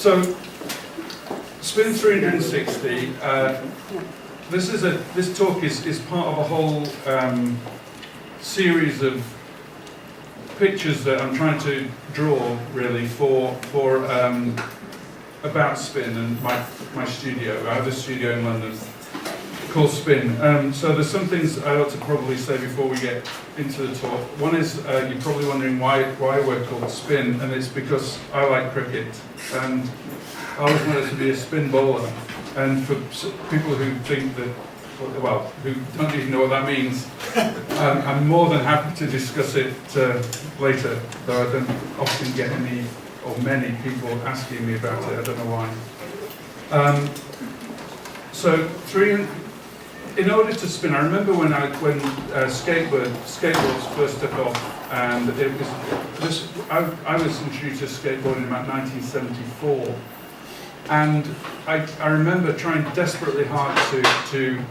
So, Spin 360. This talk is part of a whole series of pictures that I'm trying to draw, really, for about Spin and my studio. I have a studio in London called Spin. So there's some things I ought to probably say before we get into the talk. One is you're probably wondering why we're called Spin, and it's because I like cricket, and I always wanted to be a spin bowler. And for people who think that, well, who don't even know what that means, I'm more than happy to discuss it later, though I don't often get any or many people asking me about it. I don't know why. So in order to spin, I remember when skateboards first took off, and I was introduced to skateboarding in about 1974, and I remember trying desperately hard to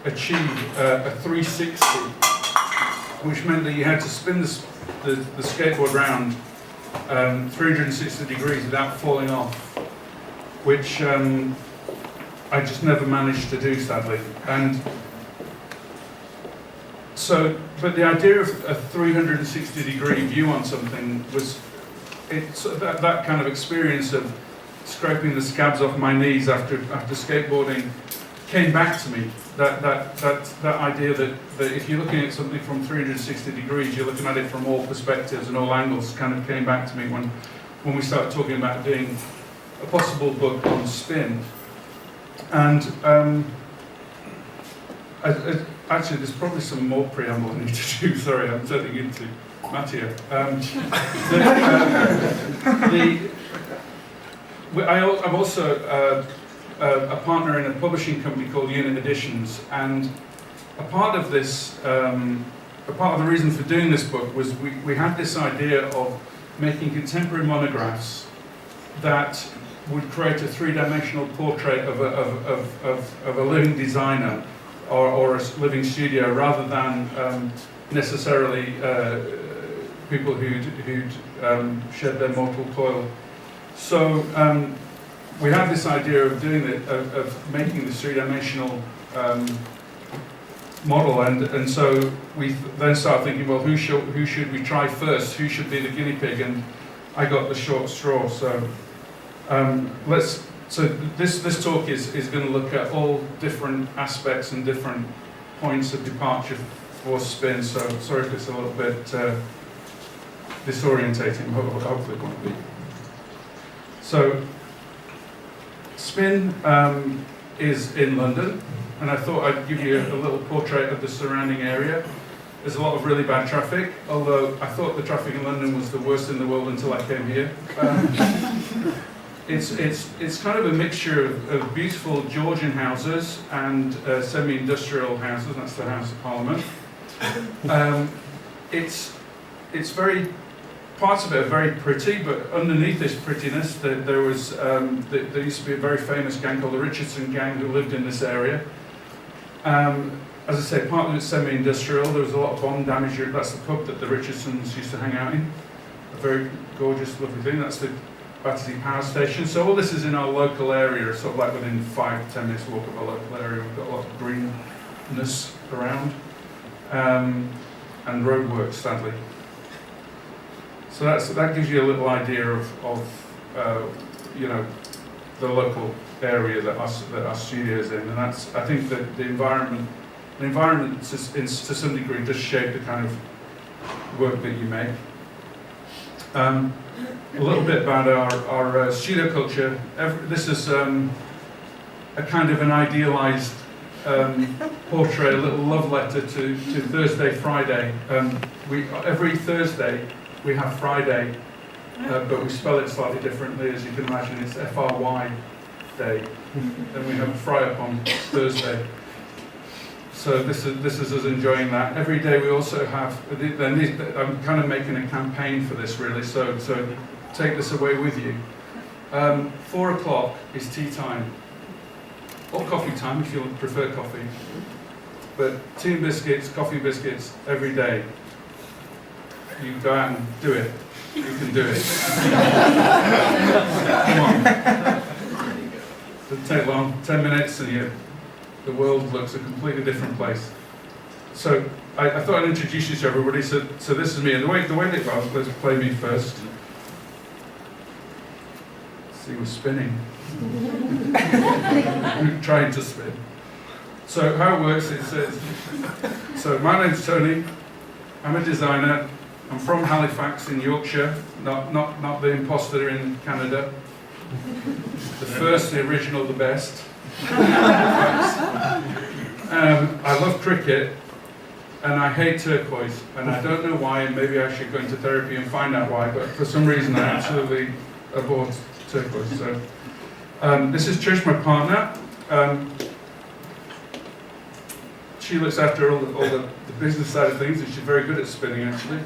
achieve a 360, which meant that you had to spin the skateboard round 360 degrees without falling off, which I just never managed to do, sadly. And so, but the idea of a 360 degree view on something was that kind of experience of scraping the scabs off my knees after skateboarding came back to me. That idea that if you're looking at something from 360 degrees, you're looking at it from all perspectives and all angles, kind of came back to me when we started talking about doing a possible book on spin. And actually, there's probably some more preamble I need to do. Sorry, I'm turning into Mattia. I'm also a partner in a publishing company called Unit Editions, and a part of this, a part of the reason for doing this book was we had this idea of making contemporary monographs that would create a three-dimensional portrait of a living designer or a living studio, rather than necessarily people who'd shed their mortal coil. So we had this idea of doing it, of making this three-dimensional model, and so we then started thinking, well, who should we try first? Who should be the guinea pig? And I got the short straw. So this talk is going to look at all different aspects and different points of departure for spin. So sorry if it's a little bit disorientating. Hopefully it won't be. So Spin is in London, and I thought I'd give you a little portrait of the surrounding area. There's a lot of really bad traffic, although I thought the traffic in London was the worst in the world until I came here. It's kind of a mixture of beautiful Georgian houses and semi-industrial houses. That's the House of Parliament. It's very, parts of it are very pretty, but underneath this prettiness, there used to be a very famous gang called the Richardson Gang who lived in this area. As I say, part of it's semi-industrial. There was a lot of bomb damage. That's the pub that the Richardsons used to hang out in. A very gorgeous, lovely thing. That's the Battersea Power Station. So all this is in our local area, sort of like within 5-10 minutes walk of our local area. We've got a lot of greenness around, and roadworks, sadly. So that gives you a little idea of the local area that our studio's in, and that's, I think that the environment to some degree does shape the kind of work that you make. A little bit about our studio culture. This is a kind of an idealized portrait, a little love letter to Thursday, Friday. Every Thursday we have Friday, but we spell it slightly differently, as you can imagine. It's FRY day. Then we have Fry Up on Thursday. So this is us enjoying that. Every day we also have, I'm kind of making a campaign for this, really, so take this away with you. 4 o'clock is tea time, or coffee time if you prefer coffee, but tea and biscuits, coffee and biscuits every day. You go out and do it. You can do it. Come on. Doesn't take long, 10 minutes and the world looks a completely different place. So I thought I'd introduce you to everybody. So this is me, and the way that it was, let's play me first. See, we're spinning. Trying to spin. So how it works is, so my name's Tony. I'm a designer. I'm from Halifax in Yorkshire, not the imposter in Canada. The first, the original, the best. I love cricket, and I hate turquoise, and I don't know why, and maybe I should go into therapy and find out why, but for some reason I absolutely abhor turquoise. So, this is Trish, my partner. She looks after all the business side of things, and she's very good at spinning, actually.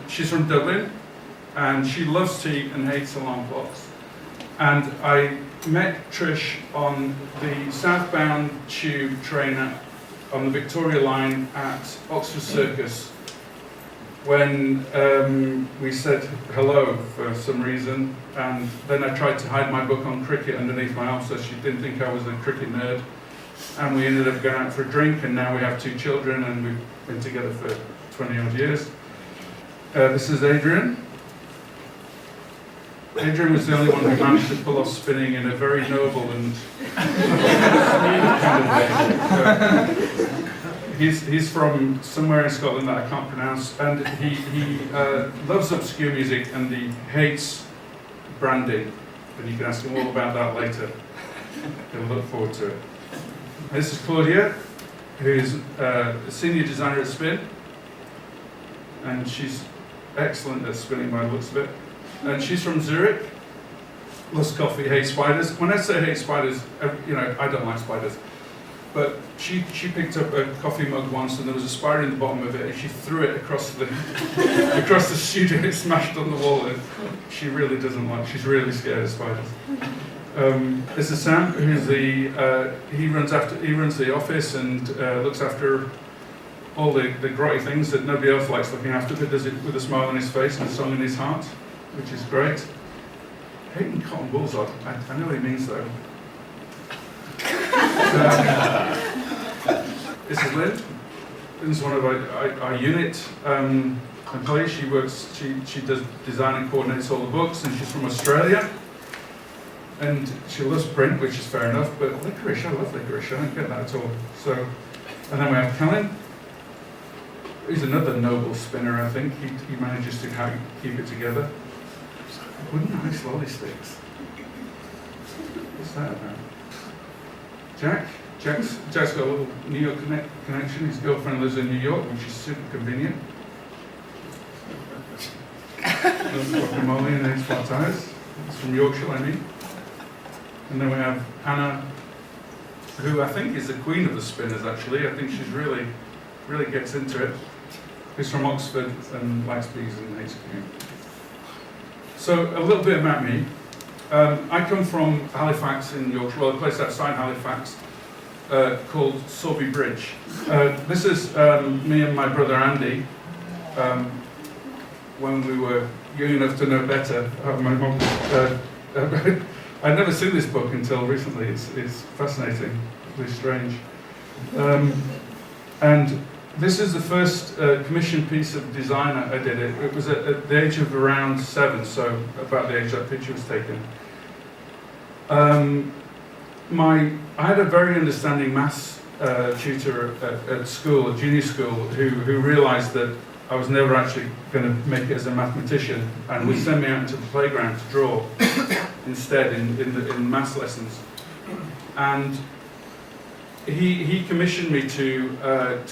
She's from Dublin, and she loves tea and hates Salon clocks. And I met Trish on the southbound tube train on the Victoria line at Oxford Circus when we said hello for some reason, and then I tried to hide my book on cricket underneath my arm so she didn't think I was a cricket nerd, and we ended up going out for a drink, and now we have 2 children and we've been together for 20 odd years. This is Adrian. Adrian was the only one who managed to pull off spinning in a very noble and kind of way. He's from somewhere in Scotland that I can't pronounce, and he loves obscure music and he hates branding. And you can ask him all about that later. He'll look forward to it. This is Claudia, who is a senior designer at Spin, and she's excellent at spinning by the looks of it. And she's from Zurich, loves coffee, hates spiders. When I say hate spiders, I don't like spiders. But she picked up a coffee mug once, and there was a spider in the bottom of it, and she threw it across the studio. It smashed on the wall, and she really doesn't like. She's really scared of spiders. This is Sam, who's he runs the office and looks after all the grotty things that nobody else likes looking after, but does it with a smile on his face and a song in his heart, which is great. Hating cotton wool's odd. I know what he means though. This is Lynn. Lynn's one of our unit employees. She does design and coordinates all the books, and she's from Australia. And she loves print, which is fair enough, but licorice, I love licorice. I don't get that at all. So, and then we have Callan. He's another noble spinner, I think. He manages to keep it together. Wooden ice lolly sticks. What's that about? Jack's got a little New York connection. His girlfriend lives in New York, which is super convenient. Guacamole and eggs, flat tires. It's from Yorkshire, I mean. And then we have Hannah, who I think is the queen of the spinners, actually. I think she's really gets into it. Who's from Oxford and likes bees and hates community. So a little bit about me. I come from Halifax in Yorkshire, well, a place outside Halifax called Sorby Bridge. This is me and my brother Andy when we were young enough to know better. My mum, I'd never seen this book until recently. It's fascinating, really strange. And this is the first commissioned piece of design I did. It was at the age of around 7, so about the age that picture was taken. I had a very understanding maths tutor at school, at junior school, who realised that I was never actually going to make it as a mathematician, and would send me out into the playground to draw instead in maths lessons. And he commissioned me to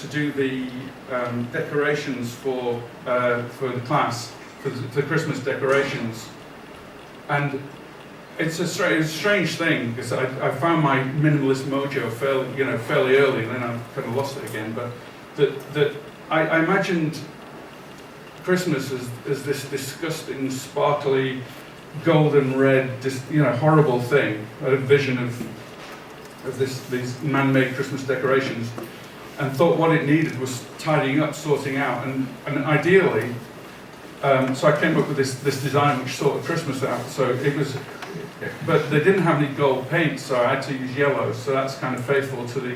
do the decorations for the class, for the Christmas decorations. And it's a strange thing, because I found my minimalist mojo fairly early, and then I kind of lost it again. But that I imagined Christmas as this disgusting, sparkly, golden red, horrible thing. I had a vision of these man-made Christmas decorations, and thought what it needed was tidying up, sorting out, and ideally So I came up with this design which sorted Christmas out. So it was, but they didn't have any gold paint, so I had to use yellow. So that's kind of faithful to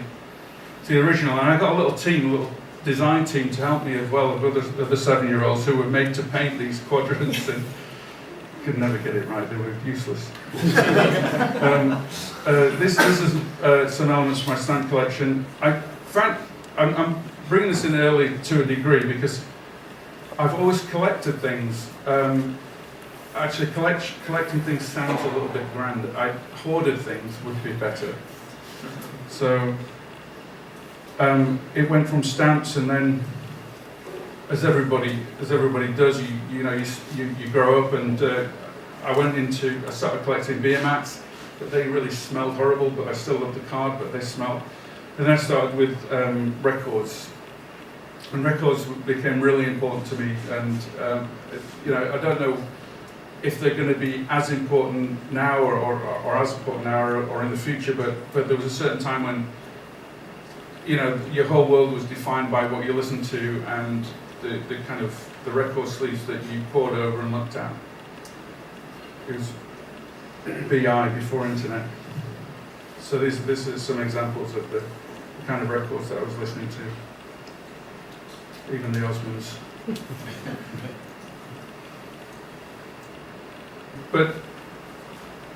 the original. And I got a little design team to help me as well, of other 7-year-olds who were made to paint these quadrants and could never get it right. They were useless. This is some elements from my stamp collection. I'm bringing this in early to a degree because I've always collected things. Actually, collecting things sounds a little bit grand. Hoarded things would be better. So it went from stamps, and then, as everybody does, you grow up, and I started collecting beer mats, but they really smelled horrible. But I still loved the card, but they smelled. And then I started with records. And records became really important to me, and I don't know if they're going to be as important now or as important now or in the future, but there was a certain time when your whole world was defined by what you listened to and the kind of the record sleeves that you pored over and looked at. It was BI, before internet. So this is some examples of the kind of records that I was listening to. Even the Osmonds. But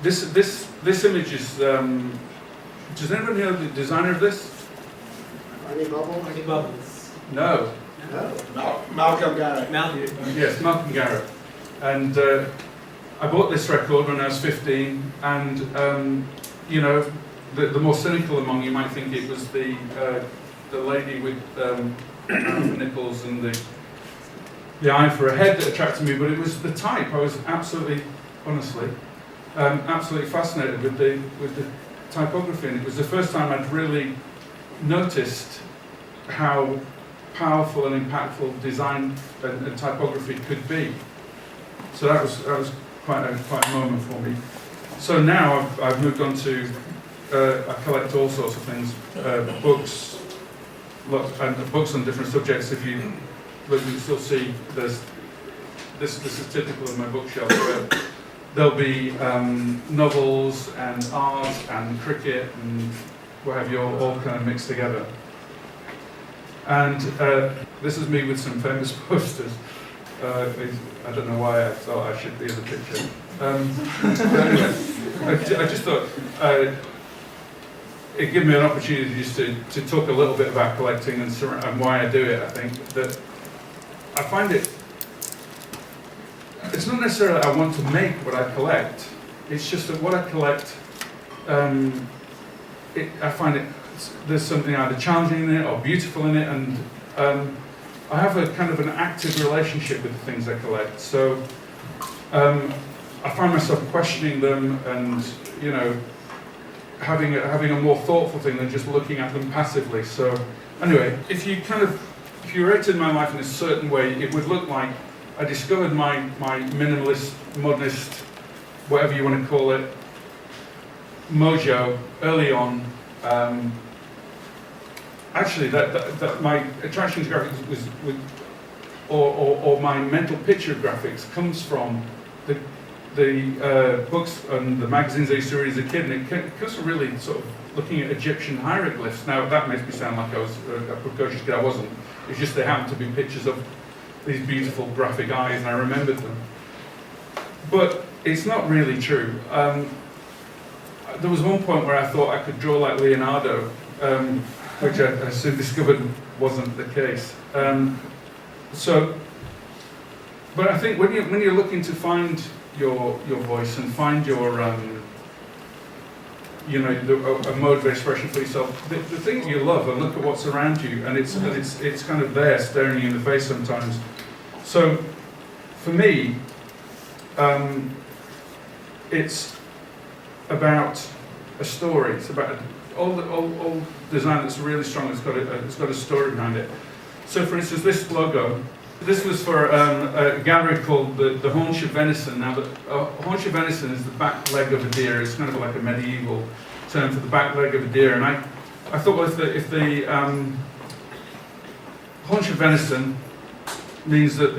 this image is. Does anyone know the designer of this? Arnie Bubbles? No. Malcolm Garrett. Yes, Malcolm Garrett. And I bought this record when I was 15, and the more cynical among you might think it was the lady with nipples and the eye for a head that attracted me, but it was the type. I was absolutely fascinated with the typography, and it was the first time I'd really noticed how powerful and impactful design and typography could be. So that was quite a moment for me. So now I've moved on to I collect all sorts of things, books. And books on different subjects. If you look, you still see this is typical of my bookshelf, where there'll be novels and art and cricket and what have you, all kind of mixed together. And this is me with some famous posters. I don't know why I thought I should be in the picture. I just thought it gave me an opportunity just to talk a little bit about collecting and why I do it. I think that I find it's not necessarily I want to make what I collect, it's just that what I collect, I find there's something either challenging in it or beautiful in it, and I have a kind of an active relationship with the things I collect. So I find myself questioning them and, having a more thoughtful thing than just looking at them passively. So anyway, if you kind of curated my life in a certain way, it would look like I discovered my minimalist, modernist, whatever you want to call it, mojo early on. Actually, that my attraction to graphics or my mental picture of graphics comes from the books and the magazines I used to read as a kid, and it comes from really sort of looking at Egyptian hieroglyphs. Now that makes me sound like I was a precocious kid. I wasn't. It's just they happened to be pictures of these beautiful graphic eyes, and I remembered them. But it's not really true. There was one point where I thought I could draw like Leonardo, which I soon discovered wasn't the case. But I think when you're looking to find your voice and find your a mode of expression for yourself, the thing you love, and look at what's around you, and it's kind of there staring you in the face sometimes. So for me, it's about a story. It's about all design that's really strong. It's got a story behind it. So for instance, this logo. This was for a gallery called the Haunch of Venison. Now, the haunch of venison is the back leg of a deer. It's kind of like a medieval term for the back leg of a deer. And I thought, well, if the haunch of venison means that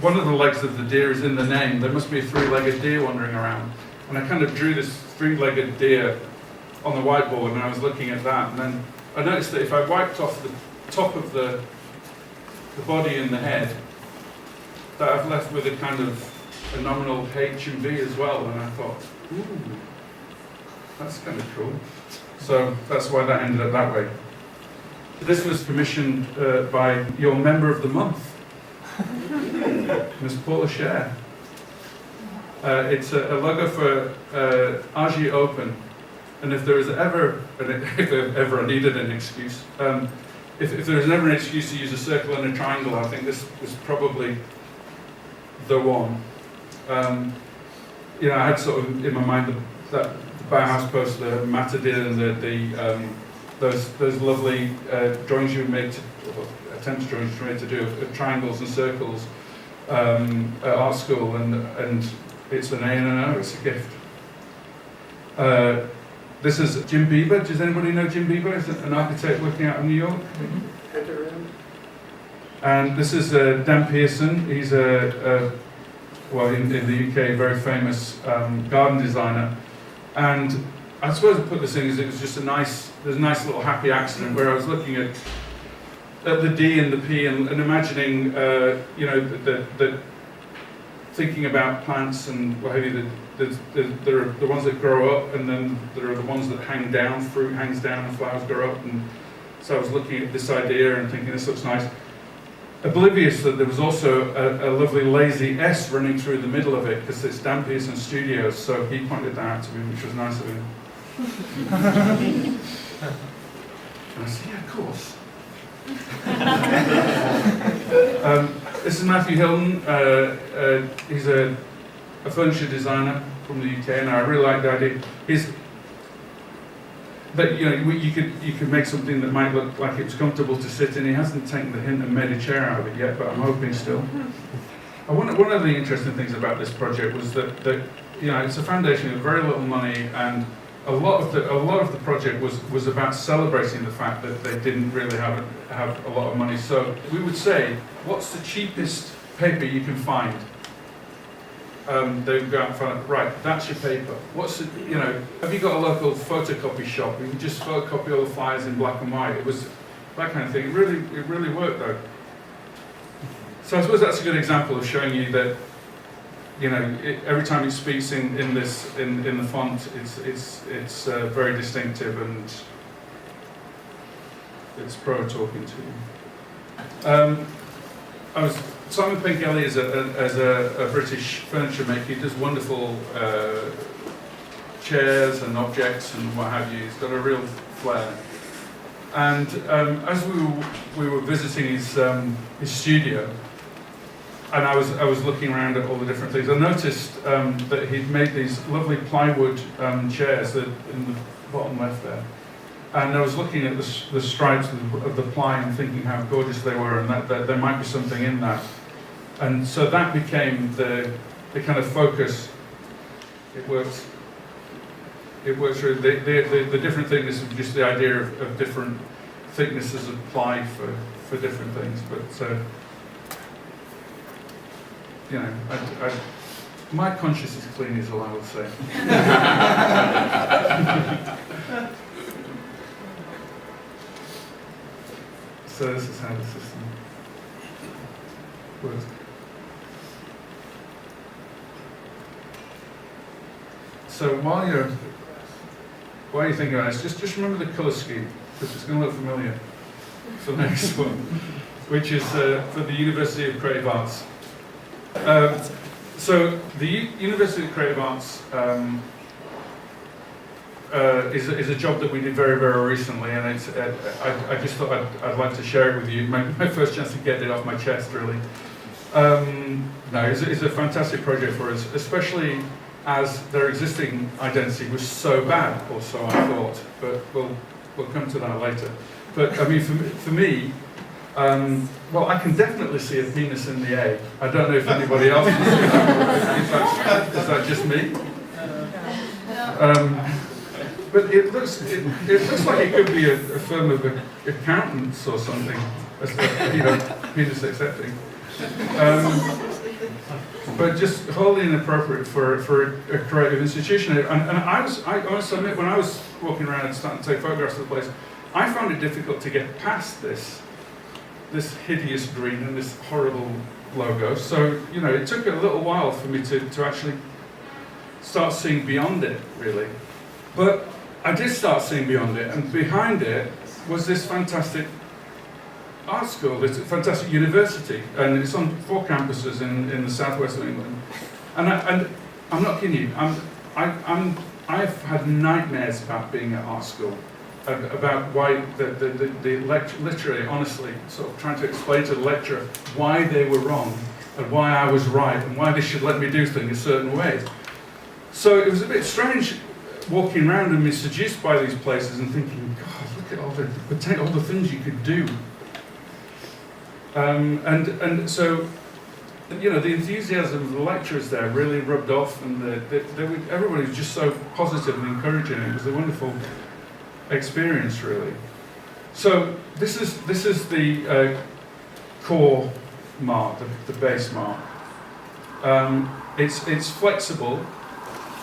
one of the legs of the deer is in the name. There must be a three-legged deer wandering around. And I kind of drew this three-legged deer on the whiteboard, and I was looking at that, and then I noticed that if I wiped off the top of the body and the head, that I've left with a kind of a nominal H and V as well, and I thought, ooh, that's kind of cool. So that's why that ended up that way. This was commissioned by your member of the month, Ms. Paula Scher. It's a logo for RG Open, and if there is ever, if ever I needed an excuse, if there is ever an excuse to use a circle and a triangle, I think this was probably the one. You know, I had sort of in my mind that the Bauhaus poster, Matter did, and those lovely drawings you made, attempt drawings you made to do of triangles and circles at art school, and it's an A and an O, it's a gift. This is Jim Bieber. Does anybody know Jim Bieber? He's an architect working out in New York. Enter in. And this is Dan Pearson. He's well, in the UK, very famous garden designer. And I suppose I put this in because it was just there's a nice little happy accident where I was looking at the D and the P and imagining, you know, that thinking about plants and what have you. There are the ones that grow up, and then there are the ones that hang down. Fruit hangs down, and flowers grow up. And so I was looking at this idea and thinking, this looks nice. Oblivious that there was also a lovely lazy S running through the middle of it, because it's Dan Pearson Studios, so he pointed that out to me, which was nice of him. And I said, yeah, of course. This is Matthew Hilton. He's a furniture designer from the UK, and I really like the idea. But you know, you could make something that might look like it was comfortable to sit in. He hasn't taken the hint and made a chair out of it yet, but I'm hoping still. One of the interesting things about this project was that you know, it's a foundation with very little money, and a lot of the project was about celebrating the fact that they didn't really have a lot of money. So we would say, what's the cheapest paper you can find? They would go out and find, right, that's your paper. What's it, you know, have you got a local photocopy shop? You can just photocopy all the flyers in black and white. It was that kind of thing. It really worked though. So I suppose that's a good example of showing you that, you know, every time it speaks in the font, it's very distinctive, and it's pro talking to you. Simon Pengelly is a British furniture maker. He does wonderful chairs and objects and what have you. He's got a real flair. And as we were visiting his studio, and I was looking around at all the different things, I noticed that he'd made these lovely plywood chairs in the bottom left there. And I was looking at the stripes of the ply and thinking how gorgeous they were, and that there might be something in that. And so that became the kind of focus. It works through the different thickness of just the idea of different thicknesses of ply for different things. But you know, my conscience is clean, is all I would say. So this is how the system works. So while you're thinking about this, just remember the colour scheme, because it's going to look familiar for the next one, which is for the University of Creative Arts. So the University of Creative Arts is a job that we did very, very recently, and it's, I just thought I'd like to share it with you. My first chance to get it off my chest, really. No, it's a fantastic project for us, especially as their existing identity was so bad, or so I thought. But we'll come to that later. But I mean, for me, well, I can definitely see a penis in the A. I don't know if anybody else can see that. Is that just me? But it looks like it could be a firm of accountants or something, you know, penis accepting. But just wholly inappropriate for a creative institution. And I must admit, when I was walking around and starting to take photographs of the place, I found it difficult to get past this hideous green and this horrible logo. So, you know, it took a little while for me to actually start seeing beyond it, really. But I did start seeing beyond it, and behind it was this fantastic art school, this fantastic university, and it's on 4 campuses in the southwest of England. And I'm not kidding you. I've had nightmares about being at art school, about why the lecture, literally, honestly, sort of trying to explain to the lecturer why they were wrong and why I was right and why they should let me do things a certain way. So it was a bit strange walking around and being seduced by these places and thinking, God, look at all the things you could do. And so, you know, the enthusiasm of the lecturers there really rubbed off, and everybody was just so positive and encouraging. It was a wonderful experience, really. So this is the core mark, the base mark. It's flexible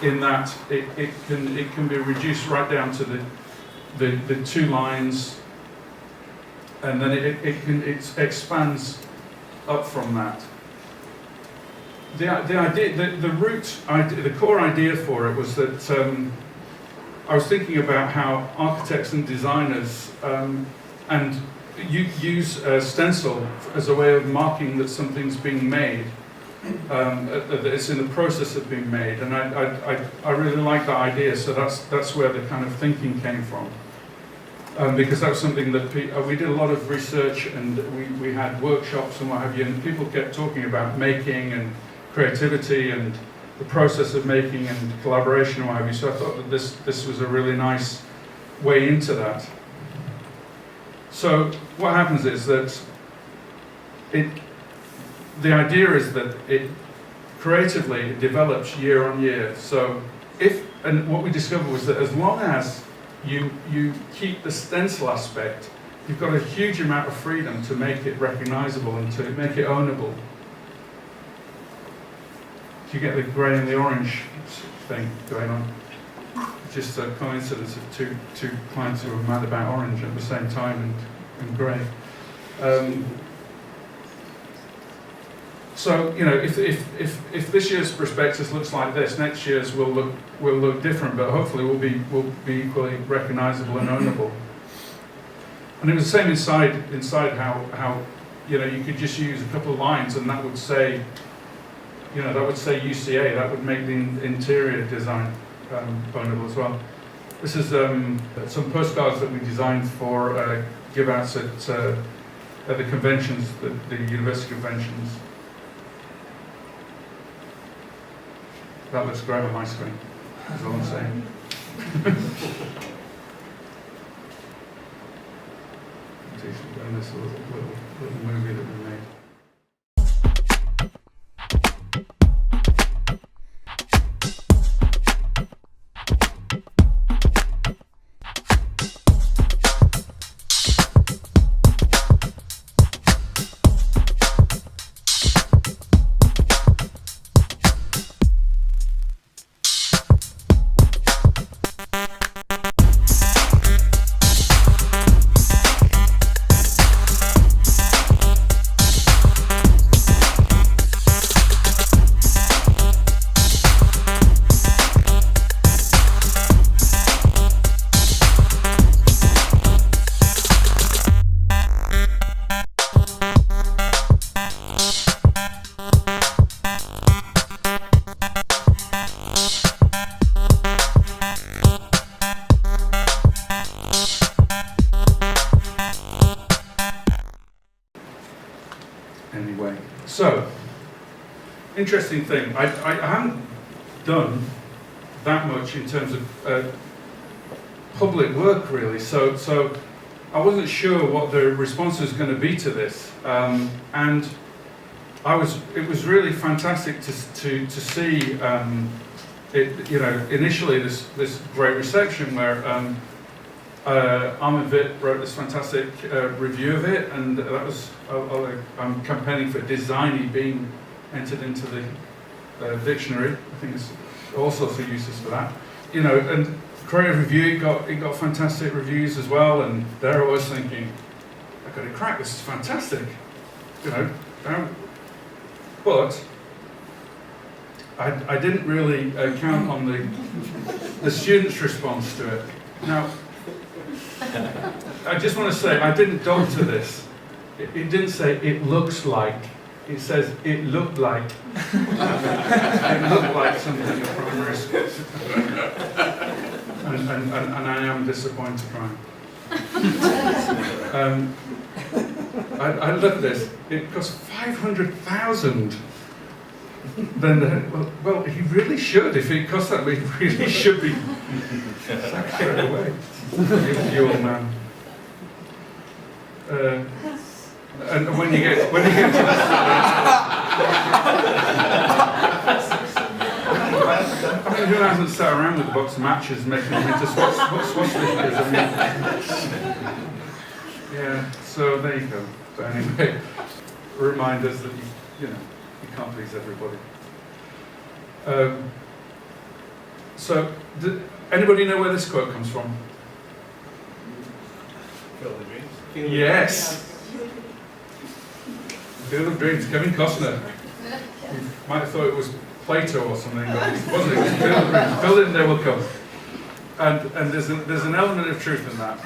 in that it can be reduced right down to the 2 lines. And then it expands up from that. The idea, the core idea for it was that I was thinking about how architects and designers and you use a stencil as a way of marking that something's being made, that it's in the process of being made, and I really like that idea. So that's where the kind of thinking came from. Because that was something that we did a lot of research, and we had workshops and what have you, and people kept talking about making and creativity and the process of making and collaboration and what have you. So I thought that this was a really nice way into that. So what happens is that the idea is that it creatively develops year on year. So and what we discovered was that as long as you keep the stencil aspect, you've got a huge amount of freedom to make it recognizable and to make it ownable. You get the grey and the orange thing going on. It's just a coincidence of two clients who are mad about orange at the same time and grey. So, you know, if this year's prospectus looks like this, next year's will look different, but hopefully will be equally recognisable and ownable. And it was the same inside how you know, you could just use a couple of lines and that would say, you know, that would say UCA. That would make the interior design ownable as well. This is some postcards that we designed for give outs at the conventions, the university conventions. That looks great on my screen, is all I'm saying. And this little movie that we made. Anyway, so interesting thing. I haven't done that much in terms of public work, really. So I wasn't sure what the response was going to be to this, and it was really fantastic to see it. You know, initially this great reception where Armin Witt wrote this fantastic review of it, and that was, I'm campaigning for designy being entered into the dictionary. I think there's all sorts of uses for that. You know, and Creative Review, it got fantastic reviews as well, and they're always thinking, I've got it cracked, this is fantastic. You know, but I didn't really count on the students' response to it. Now, I just want to say, I didn't doctor this. It didn't say, it looks like. It says, it looked like. It looked like something in primary school. And I am disappointed, crying. I looked at this. It cost 500,000. Then, well, he really should. If it costs that, he really should be sacked straight away. You old man. And when you get to the I mean, who hasn't sat around with a box of matches making them into swastikas? I mean, yeah. So there you go. But anyway, remind us that you can't please everybody. So, anybody know where this quote comes from? Field of Dreams. Yes. Field of Dreams, Kevin Costner. You might have thought it was Plato or something, but it wasn't. It was Field of Dreams. Build it and they will come. And there's an element of truth in that.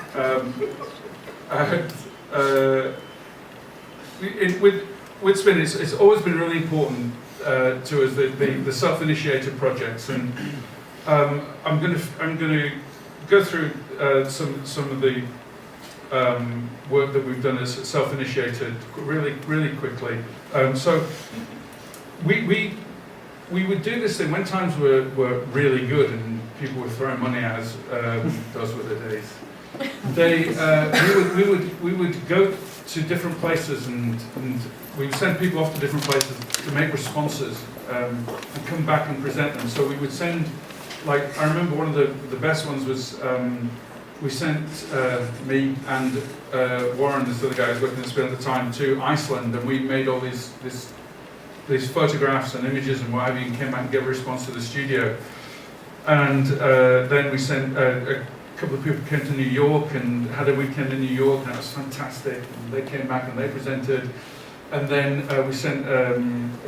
With Spin, it's always been really important to us the self-initiated projects, and I'm going to go through some of the work that we've done as self-initiated really quickly. So we would do this thing when times were really good and people were throwing money at us. Those were the days. We would go to different places and we would send people off to different places to make responses and come back and present them. So we would send, like, I remember one of the best ones was we sent me and Warren, this other guy who was working at Spin at the time, to Iceland, and we made all these photographs and images and what have you, and came back and gave a response to the studio. And then we sent a couple of people came to New York and had a weekend in New York, and that was fantastic. And they came back and they presented. And then we sent a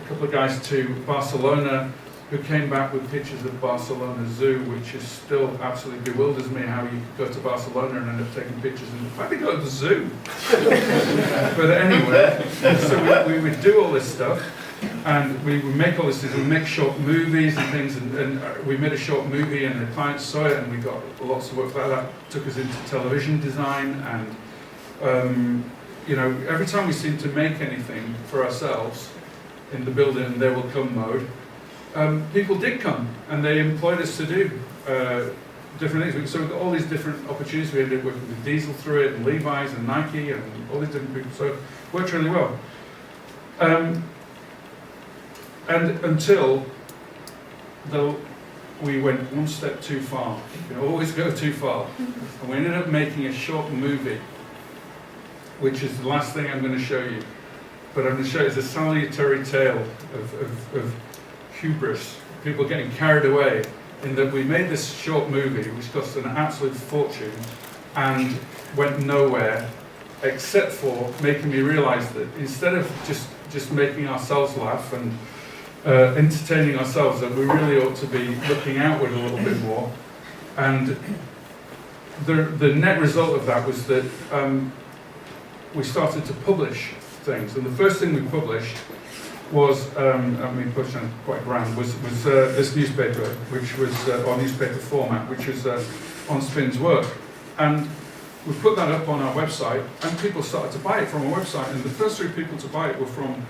couple of guys to Barcelona, who came back with pictures of Barcelona Zoo, which is still absolutely bewilders me how you could go to Barcelona and end up taking pictures and why did you go to the zoo? But anyway, so we would do all this stuff, and we would make all this, we would make short movies and things, and we made a short movie and the clients saw it, and we got lots of work for that. That took us into television design, and every time we seemed to make anything for ourselves in the building and they will come mode, people did come and they employed us to do different things. So we got all these different opportunities. We ended up working with Diesel through it, and Levi's and Nike and all these different people. So it worked really well. And until we went one step too far. You can always go too far. And we ended up making a short movie, which is the last thing I'm going to show you. But I'm going to show you as a salutary tale of hubris, people getting carried away, in that we made this short movie which cost an absolute fortune and went nowhere, except for making me realise that instead of just making ourselves laugh and entertaining ourselves, that we really ought to be looking outward a little bit more. And the net result of that was that we started to publish things, and the first thing we published was, pushed on quite grand, was this newspaper, which was our newspaper format, which was on Spin's work. And we put that up on our website, and people started to buy it from our website. And the first 3 people to buy it were from,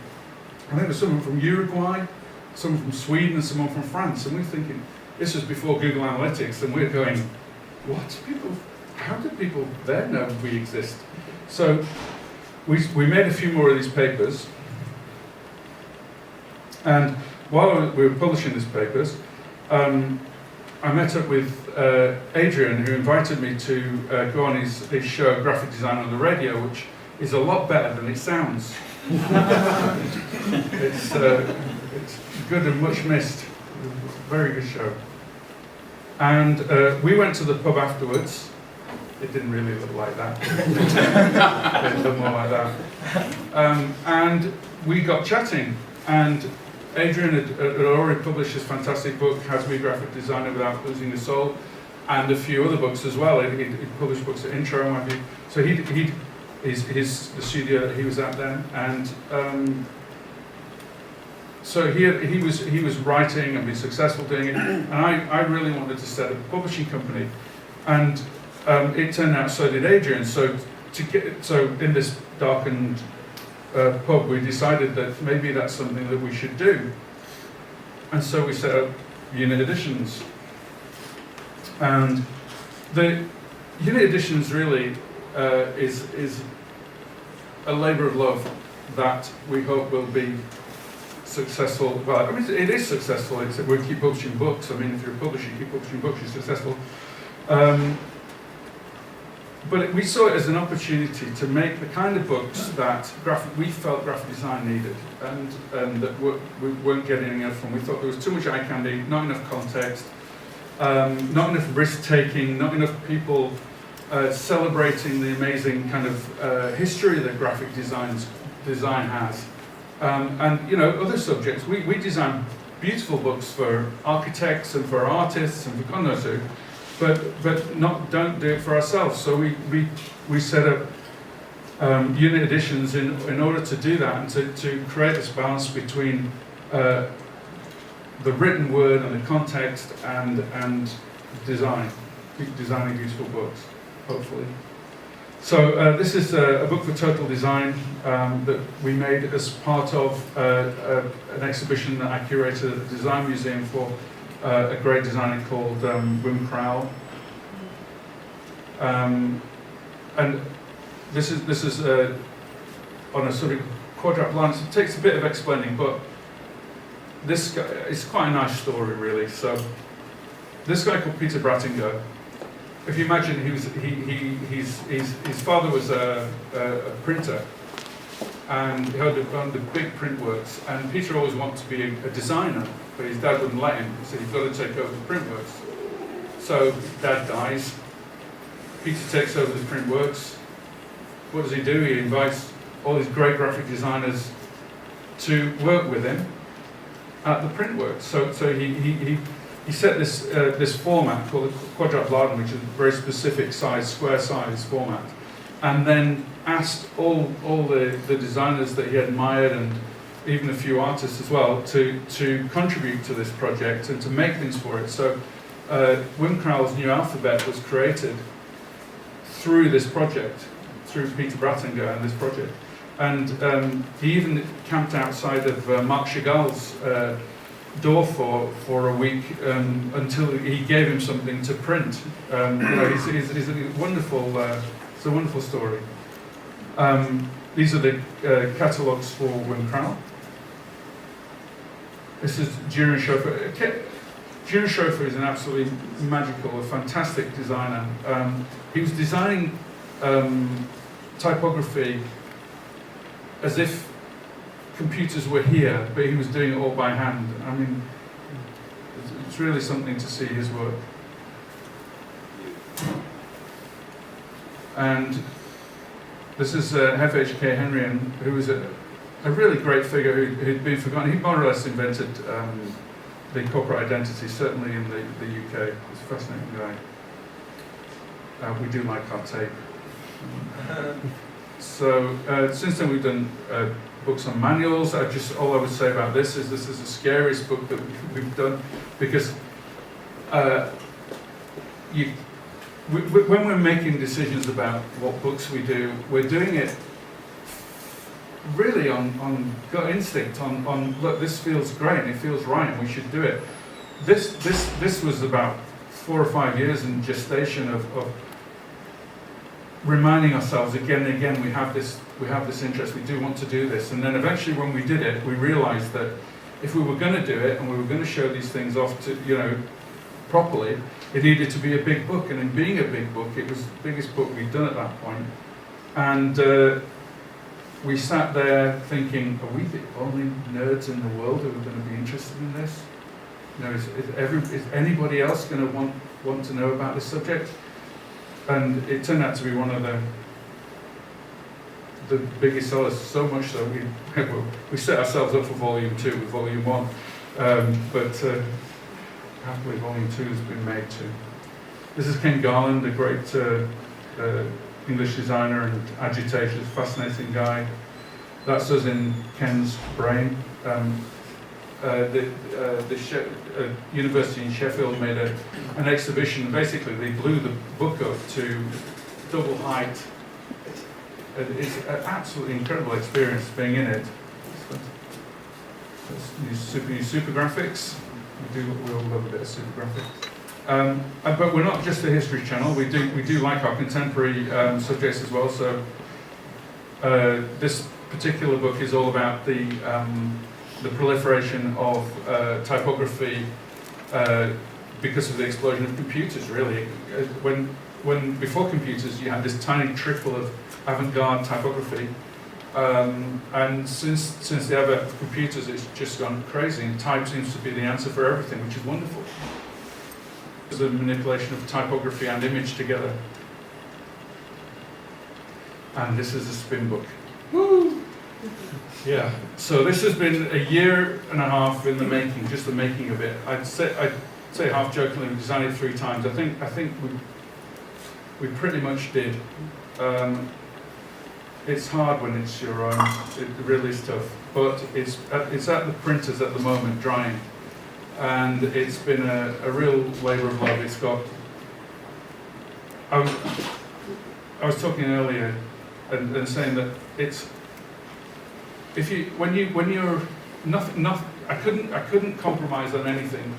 I think there was someone from Uruguay, someone from Sweden, and someone from France. And we're thinking, this was before Google Analytics, and we're going, what? How did people there know we exist? So we made a few more of these papers. And while we were publishing these papers, I met up with Adrian, who invited me to go on his show, Graphic Design on the Radio, which is a lot better than it sounds. It's good and much missed. Very good show. And we went to the pub afterwards. It didn't really look like that. It looked more like that. And we got chatting. And Adrian had already published this fantastic book, How to Be a Graphic Designer Without Losing the Soul, and a few other books as well. He published books at Intro and what have you. So the studio that he was at then, and so he was writing and being successful doing it, and I really wanted to set up a publishing company, and it turned out so did Adrian. So in this darkened pub, we decided that maybe that's something that we should do, and so we set up Unit Editions, and the Unit Editions really is a labour of love that we hope will be successful. Well, I mean, it is successful. We keep publishing books. I mean, if you're a publisher, you keep publishing books, you're successful. But we saw it as an opportunity to make the kind of books that we felt graphic design needed, and that we weren't getting enough from. We thought there was too much eye candy, not enough context, not enough risk-taking, not enough people celebrating the amazing kind of history that graphic design has. And, you know, other subjects. We design beautiful books for architects and for artists and for connoisseurs, but don't do it for ourselves. So we set up Unit Editions in order to do that and to create this balance between the written word and the context and designing beautiful books, hopefully. So this is a book for total design that we made as part of an exhibition that I curated at the Design Museum for a great designer called Wim Crowell. And this is on a sort of quadrat line. So it takes a bit of explaining, but this guy, it's quite a nice story, really. So this guy called Peter Brattinger. If you imagine, his father was a printer, and he owned a big print works. And Peter always wanted to be a designer, but his dad wouldn't let him. He said, "You've got to take over the print works." So Dad dies. Peter takes over the print works. What does he do? He invites all these great graphic designers to work with him at the print works. So he set this format called the quadrat ladder, which is a very specific size, square size format, and then asked all the designers that he admired, and even a few artists as well, to contribute to this project and to make things for it. So Wim Crowell's new alphabet was created through this project, through Peter Brattinger and this project. And he even camped outside of Marc Chagall's door for a week until he gave him something to print. You know, he's a wonderful. It's a wonderful story. These are the catalogues for Wim Crowell. This is Jiren Schofer. Jiren Schofer is an absolutely magical, a fantastic designer. He was designing typography as if computers were here, but he was doing it all by hand. I mean, it's really something to see his work. And this is F.H.K. Henrien, who was a really great figure who'd been forgotten. He more or less invented the corporate identity, certainly in the UK. He's a fascinating guy. We do like our tape. So since then we've done books on manuals. All I would say about this is the scariest book that we've done, because when we're making decisions about what books we do, we're doing it really on gut instinct, on look, this feels great and it feels right and we should do it. This was about 4 or 5 years in gestation of reminding ourselves again and again, we have this interest, we do want to do this, and then eventually when we did it, we realized that if we were going to do it and we were going to show these things off to, you know, properly, it needed to be a big book, and in being a big book, it was the biggest book we'd done at that point. And we sat there thinking, are we the only nerds in the world who are going to be interested in this? You know, is anybody else going to want to know about this subject? And it turned out to be one of the biggest sellers, so much so we set ourselves up for volume 2 with volume 1. But happily volume 2 has been made too. This is Ken Garland, a great English designer and agitator, fascinating guy. That's us in Ken's brain. The university in Sheffield made an exhibition. Basically, they blew the book up to double height. It's an absolutely incredible experience being in it. Use super graphics. We all love a bit of super graphics. But we're not just a history channel. We do like our contemporary subjects as well. So this particular book is all about the proliferation of typography because of the explosion of computers. Really, when before computers you had this tiny trickle of avant-garde typography, and since the advent of computers, it's just gone crazy. And type seems to be the answer for everything, which is wonderful. The manipulation of typography and image together. And this is a spin book. Woo! Yeah. So this has been a year and a half in the making, just the making of it. I'd say half jokingly, we designed it 3 times. I think we pretty much did. It's hard when it's your own. It really is tough. But it's at the printers at the moment, drying. And it's been a real labour of love. It's got. I was talking earlier and saying that it's. When you're nothing, I couldn't compromise on anything.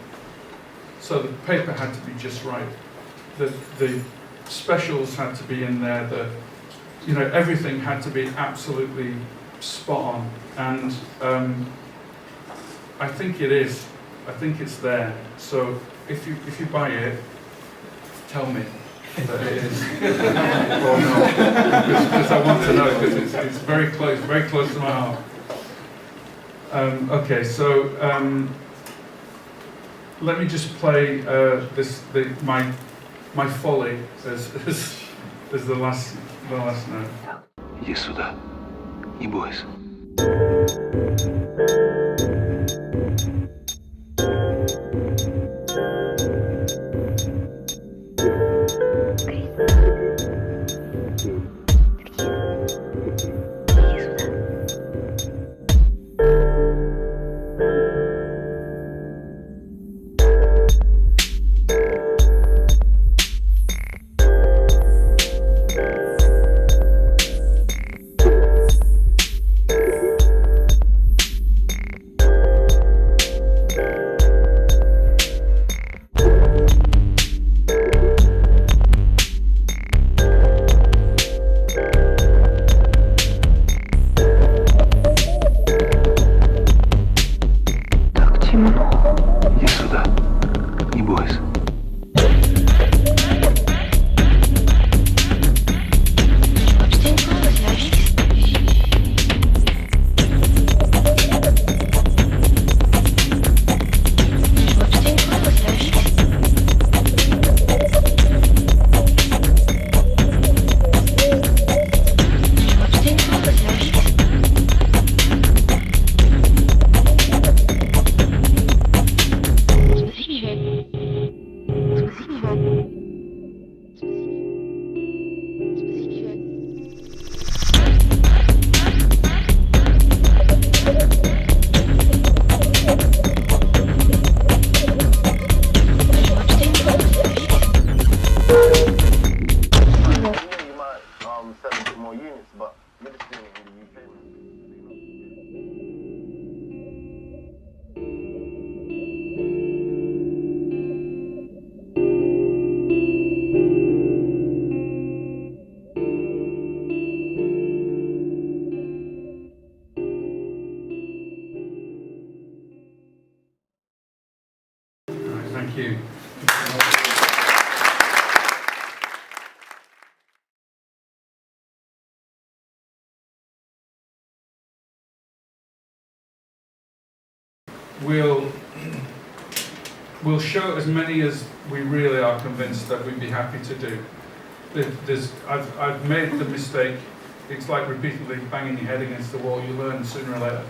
So the paper had to be just right. The specials had to be in there. Everything had to be absolutely spot on. And I think it is. I think it's there. So if you buy it, tell me that it is or not, because I want to know, because it's very close to my heart. Okay, so let me just play my folly as the last note. Иди сюда, не бойся. we'll show as many as we really are convinced that we'd be happy to do. I've made the mistake, it's like repeatedly banging your head against the wall. You learn sooner or later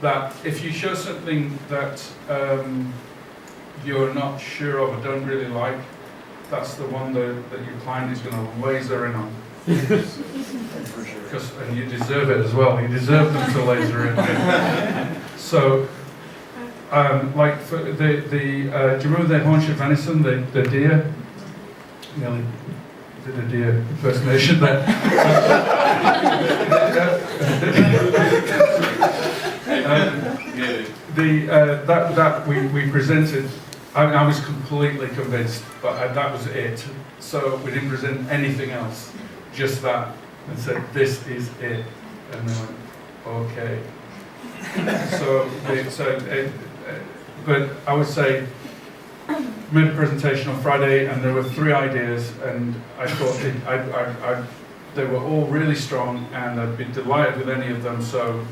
that if you show something that you're not sure of or don't really like, that's the one that your client is going to laser in on. And you deserve it as well. You deserve them to laser in. So, like for do you remember the haunch of venison, the deer? Nearly did a deer impersonation there. That we presented. I was completely convinced, but that was it. So we didn't present anything else, just that, and said, "This is it." And they went, "Okay." But I would say, made a presentation on Friday, and there were 3 ideas, and I thought they were all really strong, and I'd be delighted with any of them. So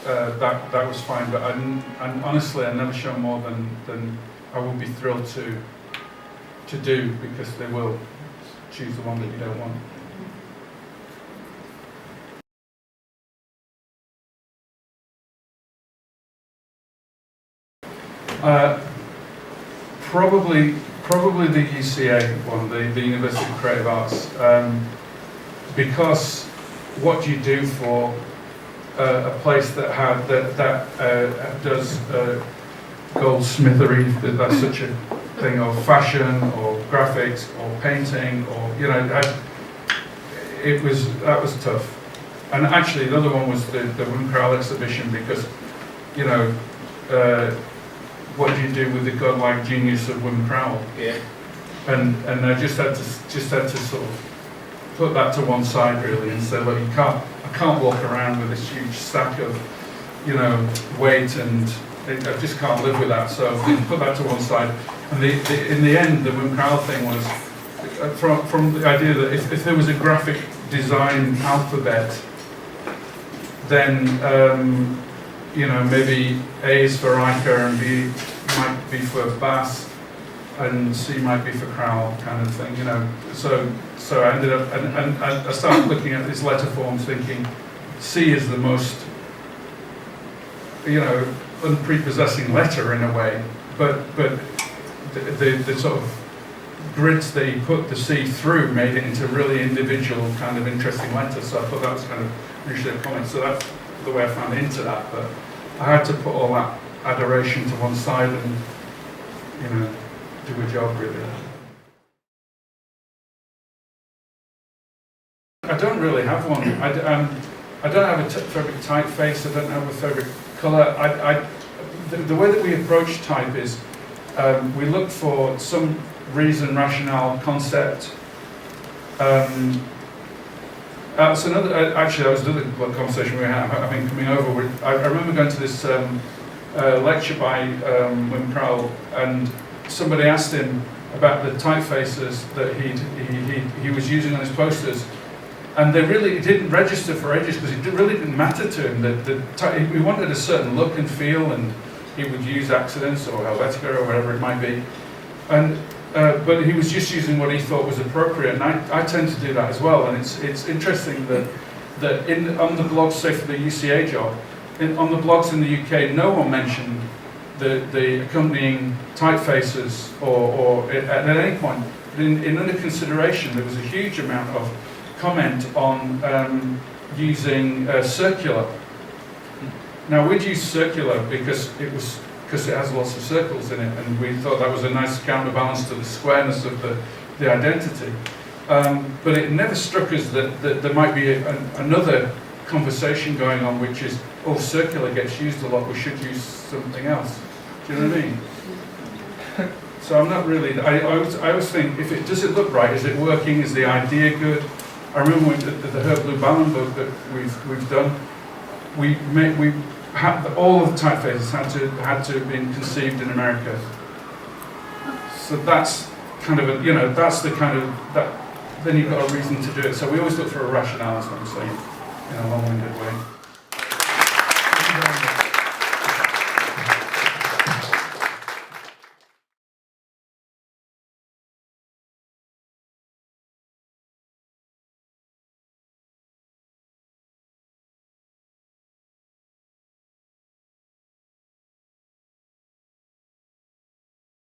that was fine. But and honestly, I never show more than I will be thrilled to do, because they will choose the one that you don't want. Probably the UCA one, the University of Creative Arts, because what do you do for a place that does goldsmithery, that's such a thing, or fashion, or graphics, or painting, or that was tough. And actually, the other one was the Wim Crowell exhibition, because what do you do with the godlike genius of Wim Crowell? Yeah. And I just had to sort of put that to one side really, and say, look, I can't walk around with this huge stack of weight, and I just can't live with that. So put that to one side. And in the end, the Wim Crowell thing was from the idea that if there was a graphic design alphabet, then maybe A is for Riker, and B might be for Bass, and C might be for Crowell, kind of thing, So I ended up, and I started looking at these letter forms, thinking C is the most, unprepossessing letter in a way, but the sort of grids that he put the C through made it into really individual, kind of interesting letters. So I thought that was kind of initially a comment. So that's the way I found into that, but I had to put all that adoration to one side and, do a job really. I don't really have one. I don't have a favorite typeface. I don't have a favorite colour. The way that we approach type is we look for some reason, rationale, concept. So actually, that was another conversation we had. I mean, coming over, I remember going to this lecture by Wim Crowell, and somebody asked him about the typefaces that he was using on his posters, and they really didn't register for ages because it really didn't matter to him. He wanted a certain look and feel, and he would use accidents or Helvetica or whatever it might be, and. But he was just using what he thought was appropriate, and I tend to do that as well. And it's interesting that on the blogs, say for the UCA job, on the blogs in the UK, no one mentioned the accompanying typefaces or at any point. In under consideration, there was a huge amount of comment on using circular. Now we'd use circular because it has lots of circles in it, and we thought that was a nice counterbalance to the squareness of the identity. But it never struck us that there might be another conversation going on, which is, circular gets used a lot, we should use something else. Do you know what I mean? So I'm not really, I always think, does it look right? Is it working? Is the idea good? I remember when the Herb Lubalin book that we've done, all of the typefaces had to have been conceived in America. So that's kind of that's the kind of that. Then you've got a reason to do it. So we always look for a rationale, is what I'm saying, in a long-winded way.